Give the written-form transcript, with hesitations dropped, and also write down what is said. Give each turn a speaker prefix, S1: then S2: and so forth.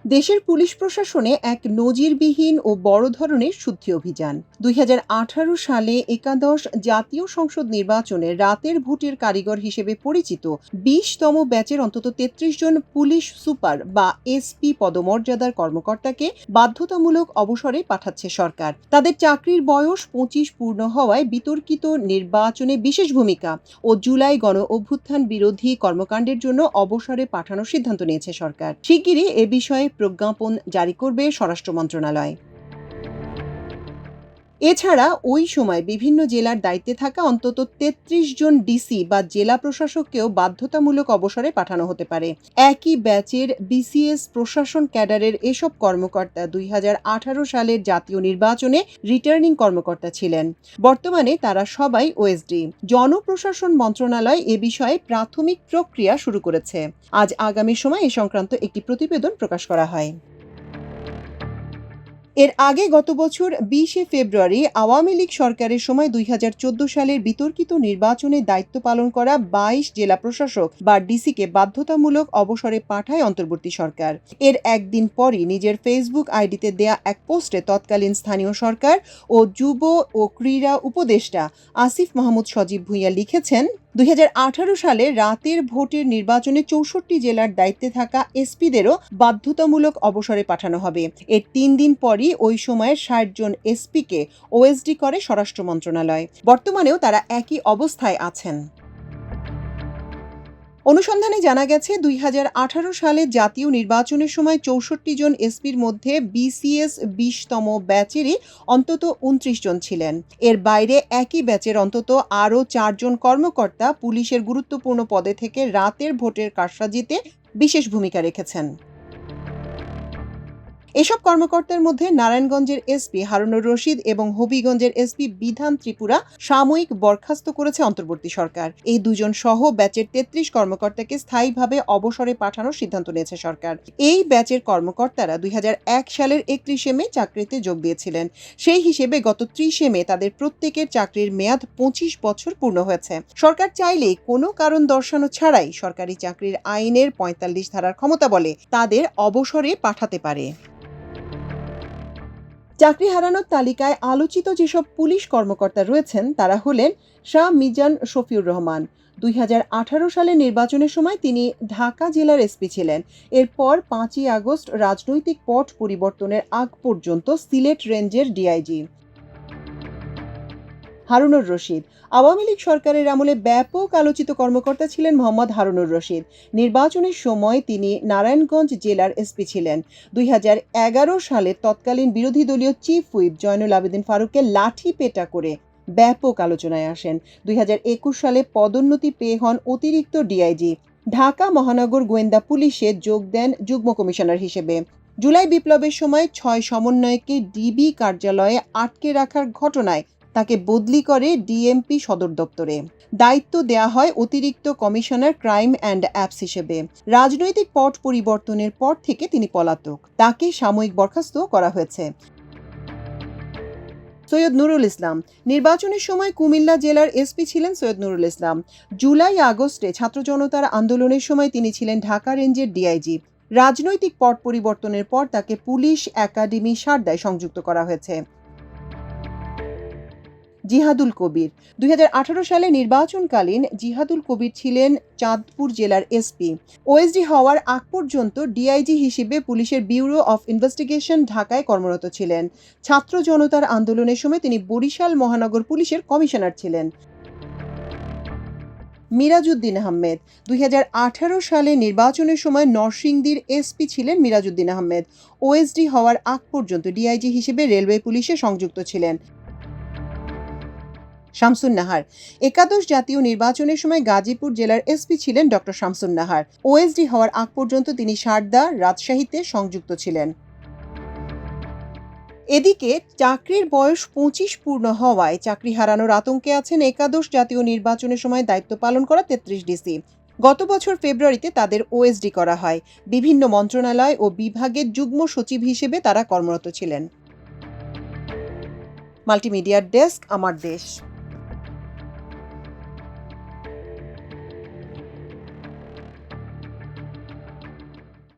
S1: দেশের পুলিশ প্রশাসনে এক নজিরবিহীন ও বড় ধরনের শুদ্ধি অভিযান। ২০১৮ সালে একাদশ জাতীয় সংসদ নির্বাচনে রাতের ভোটের কারিগর হিসেবে পরিচিত ২০তম ব্যাচের অন্তত ৩৩ জন পুলিশ সুপার বা এসপি পদমর্যাদার কর্মকর্তাকে বাধ্যতামূলক অবসরে পাঠাচ্ছে সরকার। তাদের চাকরির বয়স ২৫ পূর্ণ হওয়ায় বিতর্কিত নির্বাচনে বিশেষ ভূমিকা ও জুলাই গণ অভ্যুত্থান বিরোধী কর্মকাণ্ডের জন্য অবসরে পাঠানোর সিদ্ধান্ত নিয়েছে সরকার। শিগগিরই এ বিষয়ে প্রজ্ঞাপন জারি করবে স্বরাষ্ট্র মন্ত্রণালয়। এছাড়া ওই সময় বিভিন্ন জেলার দায়িত্বে থাকা অন্তত ৩৩ জন ডিসি বা জেলা প্রশাসককেও বাধ্যতামূলক অবসরে পাঠানো হতে পারে। একই ব্যাচের বিসিএস প্রশাসন ক্যাডারের এসব কর্মকর্তা ২০১৮ সালের জাতীয় নির্বাচনে রিটার্নিং কর্মকর্তা ছিলেন। বর্তমানে তারা সবাই ওএসডি। জনপ্রশাসন মন্ত্রণালয় এ বিষয়ে প্রাথমিক প্রক্রিয়া শুরু করেছে। আজ আগামী সময় এ সংক্রান্ত একটি প্রতিবেদন প্রকাশ করা হয়। এর আগে গত বছর ২০শে ফেব্রুয়ারি আওয়ামী লীগ সরকারের সময় ২০১৪ সালের বিতর্কিত নির্বাচনে দায়িত্ব পালন করা ২২ জেলা প্রশাসক বা ডিসিকে বাধ্যতামূলক অবসরে পাঠায় অন্তর্বর্তী সরকার। এর একদিন পরই নিজের ফেসবুক আইডিতে দেয়া এক পোস্টে তৎকালীন স্থানীয় সরকার ও যুব ও ক্রীড়া উপদেষ্টা আসিফ মাহমুদ সজীব ভূঁইয়া লিখেছেন, ২০১৮ সালে রাতের ভোটের নির্বাচনে ৬৪ জেলার দায়িত্বে থাকা এসপিদেরও বাধ্যতামূলক অবসরে পাঠানো হবে। এর ৩ দিন পরই ওই সময়ের ৬০ জন এসপিকে ওএসডি করে স্বরাষ্ট্র মন্ত্রণালয়। বর্তমানেও তারা একই অবস্থায় আছেন। অনুসন্ধানে জানা গেছে ২০১৮ সালে জাতীয় নির্বাচনের সময় ৬৪ জন এসপির মধ্যে বিসিএস ২০তম ব্যাচেরই অন্তত ২৯ জন ছিলেন। এর বাইরে একই ব্যাচের অন্তত আরও ৪ জন কর্মকর্তা পুলিশের গুরুত্বপূর্ণ পদে থেকে রাতের ভোটের কারসাজিতে বিশেষ ভূমিকা রেখেছেন। এসব কর্মকর্তার মধ্যে নারায়ণগঞ্জের এসপি হারুনুর রশিদ এবং হবিগঞ্জের এসপি বিধান ত্রিপুরা সাময়িক বরখাস্ত করেছে অন্তর্বর্তী সরকার। এই দুজন সহ ব্যাচের ৩৩ কর্মকর্তাকে স্থায়ীভাবে অবসরে পাঠানোর সিদ্ধান্ত নিয়েছে সরকার। এই ব্যাচের কর্মকর্তারা ২০০১ সালের ৩১শে মে চাকরিতে যোগ দিয়েছিলেন। সেই হিসেবে গত ৩০শে মে তাদের প্রত্যেকের চাকরির মেয়াদ ২৫ বছর পূর্ণ হয়েছে। সরকার চাইলেই কোনো কারণ দর্শানো ছাড়াই সরকারি চাকরির আইনের ৪৫ ধারার ক্ষমতা বলে তাদের অবসরে পাঠাতে পারে। চাকরি হারানোর তালিকায় আলোচিত যেসব পুলিশ কর্মকর্তা রয়েছেন তারা হলেন শাহ মিজান শফিউর রহমান। ২০১৮ সালের নির্বাচনের সময় তিনি ঢাকা জেলার এসপি ছিলেন। এরপর ৫ই আগস্ট রাজনৈতিক পট পরিবর্তনের আগ পর্যন্ত সিলেট রেঞ্জের ডিআইজি। হারুনুর রশিদ। আওয়ামী লীগ সরকারের আমলে ব্যাপক আলোচিত কর্মকর্তা ছিলেন মোহাম্মদ হারুনুর রশিদ। নির্বাচনের সময় তিনি নারায়ণগঞ্জ জেলার এসপি ছিলেন। ২০১১ সালে তৎকালীন বিরোধী দলীয় চিফ হুইপ জয়নুল আবেদিন ফারুককে লাঠি পেটা করে ব্যাপক আলোচনায় আসেন। ২০২১ সালে পদোন্নতি পেয়ে হন অতিরিক্ত ডিআইজি। ঢাকা মহানগর গোয়েন্দা পুলিশে যোগ দেন যুগ্ম কমিশনার হিসেবে। জুলাই বিপ্লবের সময় ৬ সমন্বয়ককে ডিবি কার্যালয়ে আটকে রাখার ঘটনায় তাকে বদলি করে ডিএমপি সদর দপ্তরে। দায়িত্ব দেয়া হয় অতিরিক্ত কমিশনার ক্রাইম অ্যান্ড অ্যাপস হিসেবে। রাজনৈতিক পট পরিবর্তনের পর থেকে তিনি পলাতক। তাকে সাময়িক বরখাস্ত করা হয়েছে। সৈয়দ নুরুল ইসলাম। নির্বাচনের সময় কুমিল্লা জেলার এসপি ছিলেন সৈয়দ নুরুল ইসলাম। জুলাই আগস্টে ছাত্র জনতার আন্দোলনের সময় তিনি ছিলেন ঢাকা রেঞ্জের ডিআইজি। রাজনৈতিক পট পরিবর্তনের পর তাকে পুলিশ একাডেমি সারদায় সংযুক্ত করা হয়েছে। জিহাদুল কবির। ২০১৮ সালে নির্বাচনকালীন জিহাদুল কবির ছিলেন চাঁদপুর জেলার এসপি। ওএসডি হওয়ার আগ পর্যন্ত ডিআইজি হিসেবে পুলিশের ব্যুরো অফ ইনভেস্টিগেশন ঢাকায় কর্মরত ছিলেন। ছাত্র জনতার আন্দোলনের সময় তিনি বরিশাল মহানগর পুলিশের কমিশনার ছিলেন। মিরাজউদ্দিন আহমেদ। ২০১৮ সালে নির্বাচনের সময় নরসিংদীর এসপি ছিলেন মিরাজউদ্দিন আহমেদ। ওএসডি হওয়ার আগ পর্যন্ত ডিআইজি হিসেবে রেলওয়ে পুলিশে সংযুক্ত ছিলেন। শামসুন নাহার। একাদশ জাতীয় নির্বাচনের সময় গাজীপুর জেলার এসপি ছিলেন ডক্টর শামসুন নাহার। ওএসডি হওয়ার আগ পর্যন্ত তিনি সারদা, রাজশাহীতে সংযুক্ত ছিলেন। এদিকে চাকরির বয়স ২৫ পূর্ণ হওয়ায় চাকরি হারানোর আতঙ্কে আছেন একাদশ জাতীয় নির্বাচনের সময় দায়িত্ব পালন করা ৩৩ ডিসি। গত বছর ফেব্রুয়ারিতে তাদের ওএসডি করা হয়। বিভিন্ন মন্ত্রণালয় ও বিভাগের যুগ্ম সচিব হিসেবে তারা কর্মরত ছিলেন। মাল্টিমিডিয়ার ডেস্ক, আমার দেশ।